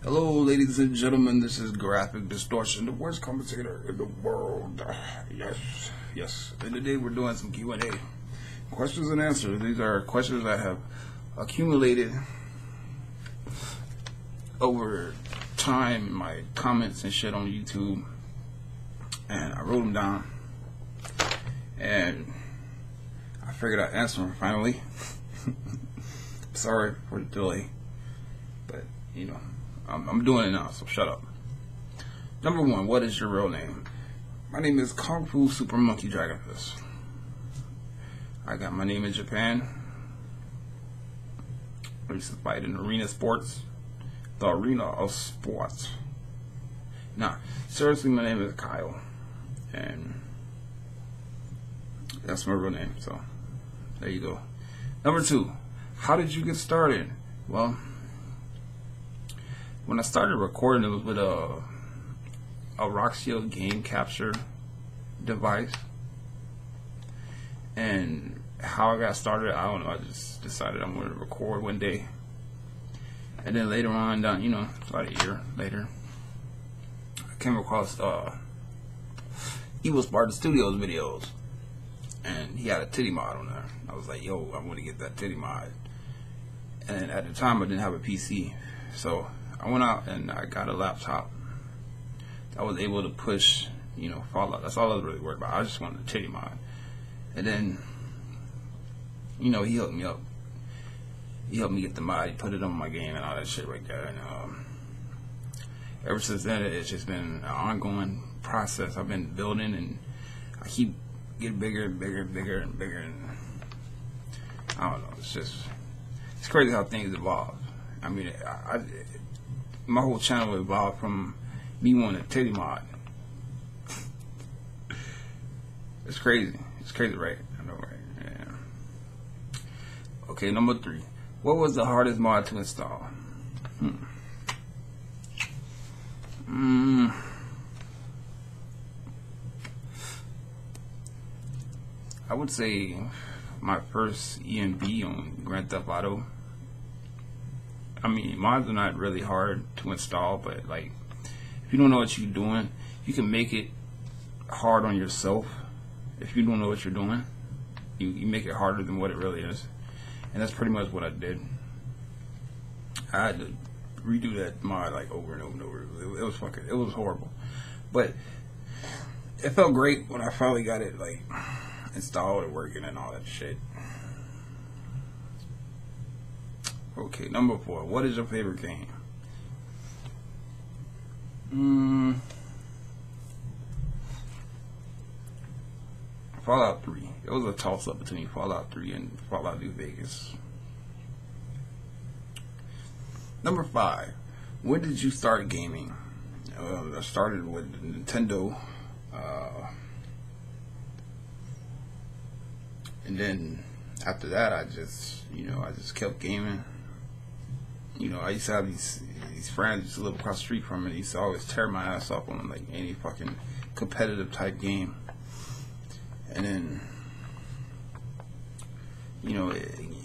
Hello, ladies and gentlemen. This is GraphicDistortion, the worst commentator in the world. Yes. And today we're doing some Q&A, questions and answers. These are questions that have accumulated over time in my comments and shit on YouTube, and I wrote them down, and I figured I'd answer them finally. Sorry for the delay, but you know, I'm doing it now, so shut up. Number one, what is your real name? My name is Kung Fu Super Monkey Dragonfist. I got my name in Japan. I used to fight in arena sports. The arena of sports. Nah, seriously, my name is Kyle. And that's my real name, so there you go. Number two, how did you get started? Well, when I started recording, it was with a Roxio game capture device. And how I got started, I don't know. I just decided I'm going to record one day. And then later on, about a year later, I came across Evil Spartan Studios videos. And he had a titty mod on there. I was like, yo, I want to get that titty mod. And at the time, I didn't have a PC. So I went out and I got a laptop. I was able to push, Fallout. That's all I was really worried about. I just wanted a titty mod. And then, he hooked me up. He helped me get the mod. He put it on my game and all that shit right there. And ever since then, it's just been an ongoing process. I've been building, and I keep getting bigger and bigger and bigger and bigger. And I don't know. It's crazy how things evolve. I mean, my whole channel evolved from me wanting a titty mod. It's crazy. It's crazy, right? I know, right? Yeah. Okay, number three. What was the hardest mod to install? I would say my first EMB on Grand Theft Auto. I mean, mods are not really hard to install, but like, if you don't know what you're doing, you can make it hard on yourself. If you don't know what you're doing, you make it harder than what it really is. And that's pretty much what I did. I had to redo that mod like over and over and over. It was horrible. But it felt great when I finally got it like installed and working and all that shit. Okay, number four. What is your favorite game? Fallout 3. It was a toss-up between Fallout 3 and Fallout New Vegas. Number 5. When did you start gaming? I started with Nintendo. And then after that, I just kept gaming. I used to have these friends used to live across the street from me. They used to always tear my ass up on like any fucking competitive type game. And then,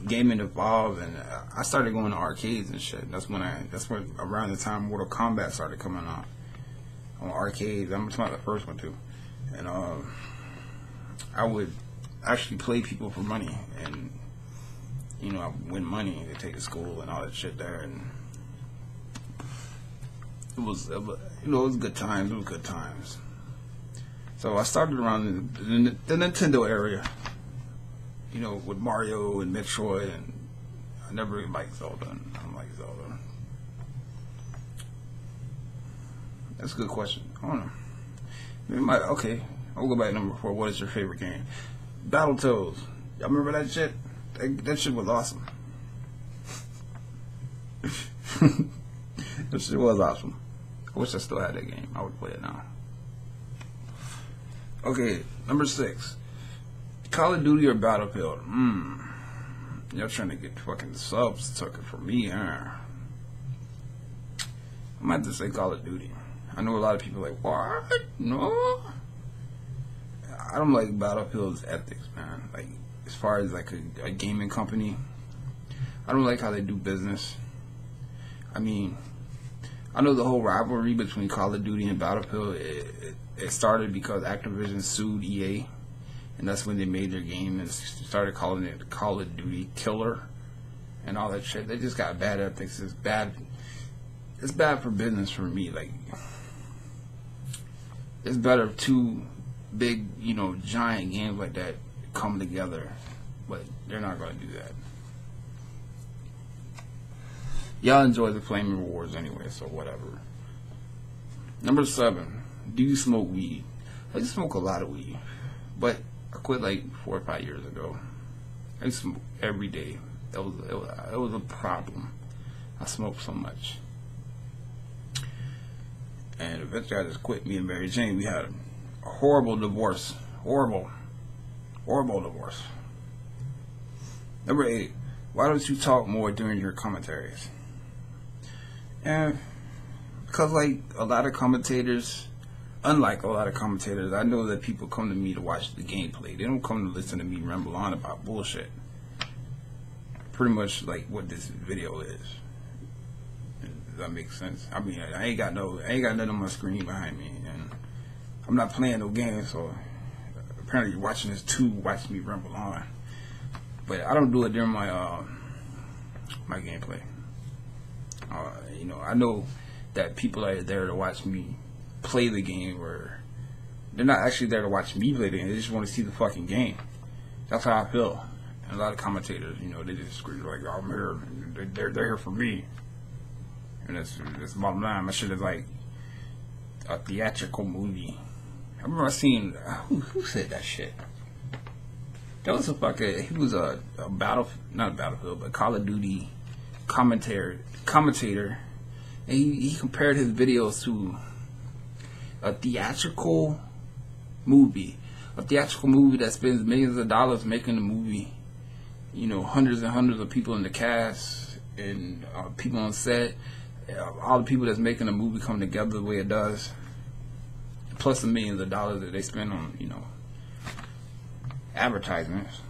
gaming evolved, and I started going to arcades and shit. That's when around the time Mortal Kombat started coming out on arcades. I'm talking about the first one too. And I would actually play people for money, and I win money to take to school and all that shit there, and it was good times. It was good times. So I started around the Nintendo area, with Mario and Metroid, and I never really liked Zelda. I don't like Zelda. That's a good question. I don't know. Okay, I'll go back to number 4. What is your favorite game? Battletoads. Y'all remember that shit? That shit was awesome. That shit was awesome. I wish I still had that game. I would play it now. Okay, number 6. Call of Duty or Battlefield? Y'all trying to get fucking subs took it from me, huh? I might have to say Call of Duty. I know a lot of people are like, what? No? I don't like Battlefield's ethics, man. Like, as far as like a gaming company, I don't like how they do business. I mean, I know the whole rivalry between Call of Duty and Battlefield, it started because Activision sued EA, and that's when they made their game and started calling it Call of Duty Killer and all that shit. They just got bad ethics. It's bad. It's bad for business for me. Like, it's better if two big, giant games like that come together, but they're not going to do that. Y'all enjoy the Flame Rewards anyway, so whatever. Number 7, do you smoke weed? I smoke a lot of weed, but I quit like 4 or 5 years ago. I used to smoke every day. It was a problem. I smoked so much. And eventually I just quit. Me and Mary Jane, we had a horrible divorce. Horrible divorce. Number 8, why don't you talk more during your commentaries? And because like a lot of commentators, unlike a lot of commentators, I know that people come to me to watch the gameplay. They don't come to listen to me ramble on about bullshit. Pretty much like what this video is. Does that make sense? I mean, I ain't got nothing on my screen behind me, and I'm not playing no games, so apparently you're watching this to watch me ramble on. But I don't do it during my my gameplay. I know that people are there to watch me play the game, or they're not actually there to watch me play the game. They just want to see the fucking game. That's how I feel. And a lot of commentators, they just scream like, "Oh, I'm here. They're here for me." And that's the bottom line. My shit is like a theatrical movie. I remember seeing who said that shit. That was he was a not Battlefield, but Call of Duty commentator, and he compared his videos to a theatrical movie that spends millions of dollars making the movie. Hundreds and hundreds of people in the cast and people on set. All the people that's making a movie come together the way it does, plus the millions of dollars that they spend on, advertisements.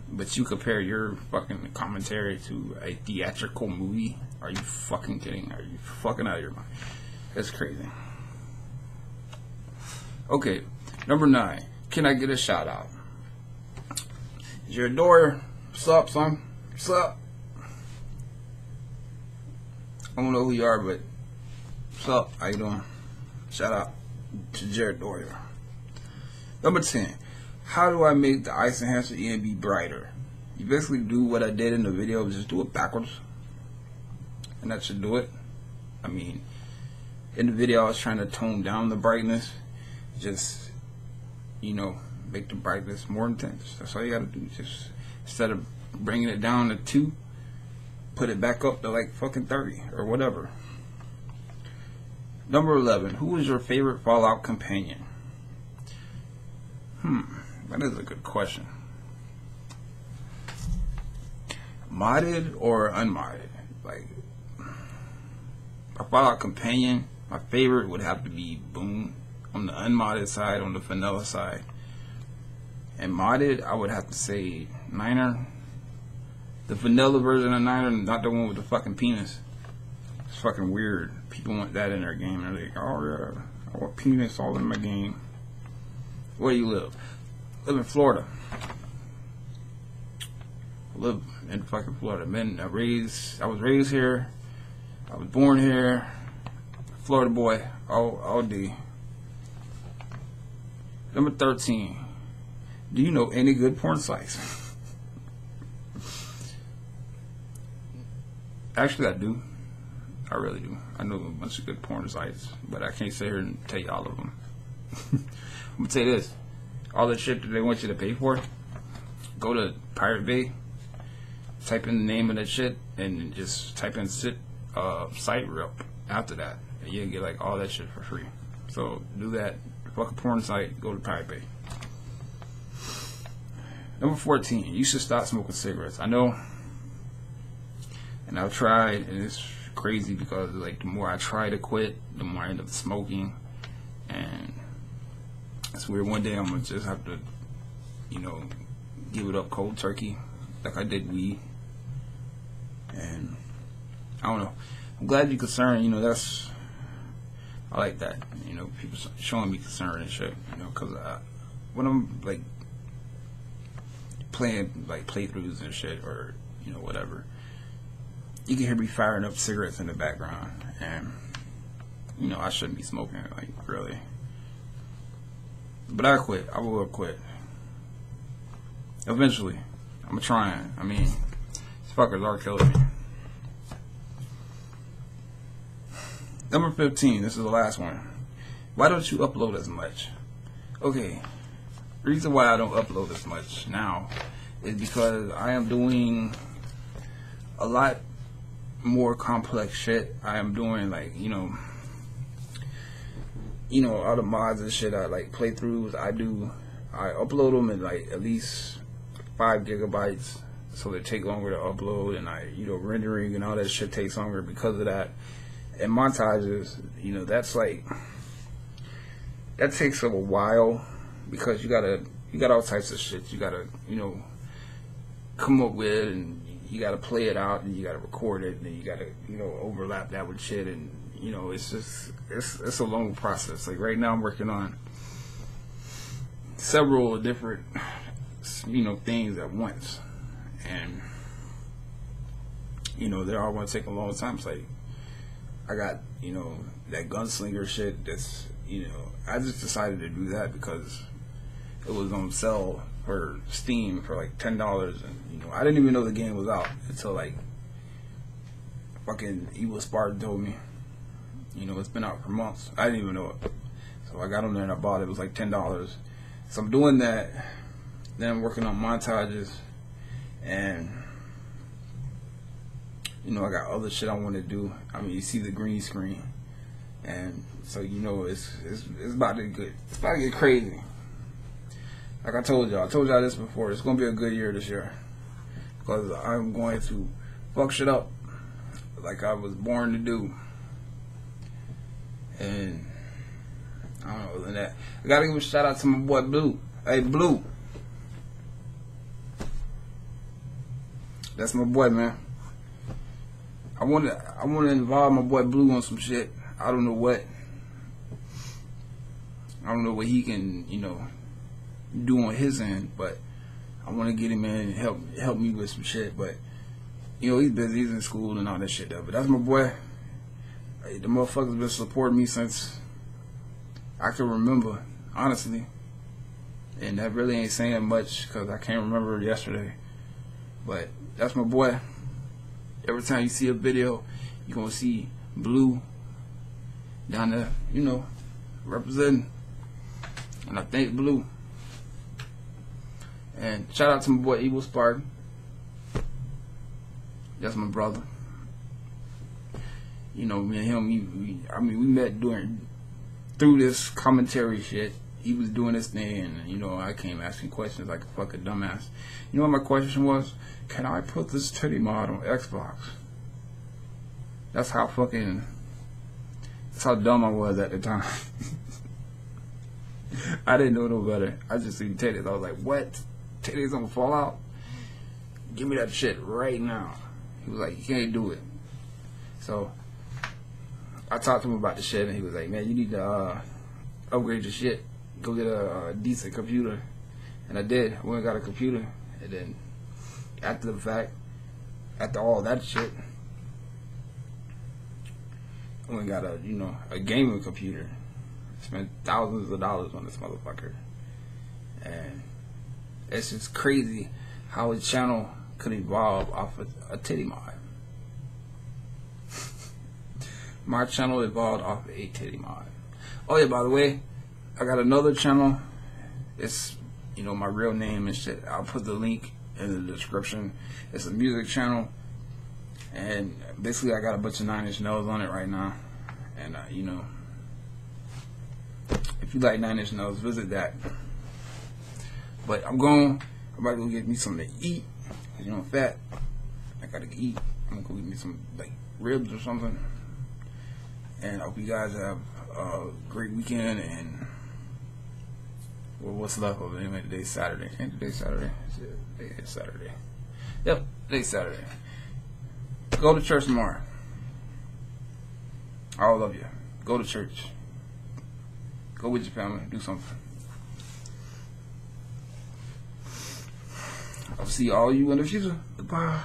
But you compare your fucking commentary to a theatrical movie? Are you fucking kidding? Are you fucking out of your mind? That's crazy. Okay, number 9. Can I get a shout out? Jared Dwyer, what's up, son? What's up? I don't know who you are, but what's up? How you doing? Shout out to Jared Dwyer. Number 10. How do I make the Ice Enhancer ENB brighter? You basically do what I did in the video, just do it backwards. And that should do it. I mean, in the video I was trying to tone down the brightness. Just, make the brightness more intense. That's all you gotta do. Just, instead of bringing it down to 2, put it back up to like fucking 30 or whatever. Number 11. Who is your favorite Fallout companion? That is a good question. Modded or unmodded? Like, a Fallout companion, my favorite would have to be Boom on the unmodded side, on the vanilla side. And modded, I would have to say Niner. The vanilla version of Niner, not the one with the fucking penis. It's fucking weird. People want that in their game. They're like, oh yeah, I want penis all in my game. Where do you live? I live in Florida. I live in fucking Florida. I was raised here. I was born here. Florida boy. All day. Number 13. Do you know any good porn sites? Actually, I do. I really do. I know a bunch of good porn sites, but I can't sit here and tell you all of them. I'm gonna tell you this. All the shit that they want you to pay for, go to Pirate Bay, type in the name of that shit, and just type in site rep after that, and you can get like all that shit for free. So do that. Fuck a porn site, go to Pirate Bay. Number 14, you should stop smoking cigarettes. I know, and I've tried, and it's crazy because like the more I try to quit, the more I end up smoking, and it's weird. One day I'm gonna just have to, give it up cold turkey, like I did weed. And I don't know. I'm glad you're concerned. That's I like that, you know, people showing me concern and shit, you know, because when I'm like playing like playthroughs and shit, or you know, whatever, you can hear me firing up cigarettes in the background, and you know, I shouldn't be smoking, like, really. But I quit. I will quit eventually. I'm trying. I mean, these fuckers are killing me. Number 15, this is the last one. Why don't you upload as much? Okay, the reason why I don't upload as much now is because I am doing a lot more complex shit. I am doing, like, you know, all the mods and shit. I like playthroughs. I upload them in like at least 5 gigabytes, so they take longer to upload, and rendering and all that shit takes longer because of that. And montages, you know, that takes a while, because you got all types of shit you gotta, you know, come up with, and you gotta play it out, and you gotta record it, and you gotta, you know, overlap that with shit, and you know, it's just it's a long process. Like right now, I'm working on several different, you know, things at once, and you know, they're all gonna take a long time. It's like, I got, you know, that gunslinger shit. That's, you know, I just decided to do that because it was on sale for Steam for like $10, and you know, I didn't even know the game was out until like fucking Evil Spartan told me. You know, it's been out for months. I didn't even know it, so I got on there and I bought it. It was like $10. So I'm doing that. Then I'm working on montages, and you know, I got other shit I want to do. I mean, you see the green screen, and so you know, it's about to get crazy. Like I told y'all this before. It's gonna be a good year this year, because I'm going to fuck shit up like I was born to do. And I don't know, other than that, I gotta give a shout out to my boy Blue. Hey, Blue, that's my boy, man. I want to involve my boy Blue on some shit. I don't know what. I don't know what he can, you know, do on his end, but I want to get him in and help me with some shit. But you know, he's busy. He's in school and all that shit though. But that's my boy. Hey, the motherfuckers been supporting me since I can remember, honestly. And that really ain't saying much, because I can't remember yesterday. But that's my boy. Every time you see a video, you're going to see Blue down there, you know, representing. And I thank Blue. And shout out to my boy Evil Spartan. That's my brother. You know, me and him, we met through this commentary shit. He was doing this thing, and you know, I came asking questions like a fucking dumbass. You know what my question was? Can I put this Tidday mod on Xbox? That's how dumb I was at the time. I didn't know no better. I just seen Tidday. I was like, what? Tidday's on Fallout? Give me that shit right now. He was like, you can't do it. So I talked to him about the shit, and he was like, man, you need to upgrade your shit. Go get a decent computer. And I did. I went and got a computer. And then after all that shit, I went and got a gaming computer. Spent thousands of dollars on this motherfucker. And it's just crazy how a channel could evolve off of a Tidday mod. My channel evolved off of a Tidday mod. Oh yeah, by the way, I got another channel. It's, you know, my real name and shit. I'll put the link in the description. It's a music channel, and basically I got a bunch of 9 Inch Nails on it right now. And you know, if you like 9 Inch Nails, visit that. But I'm about to go get me something to eat. You know, I'm fat. I gotta eat. I'm gonna go get me some like ribs or something. And I hope you guys have a great weekend, and well, what's left of it? Anyway, today's Saturday. Ain't today Saturday? It's Saturday. Yep, today's Saturday. Go to church tomorrow. I love you. Go to church. Go with your family. Do something. I'll see all you in the future. Goodbye.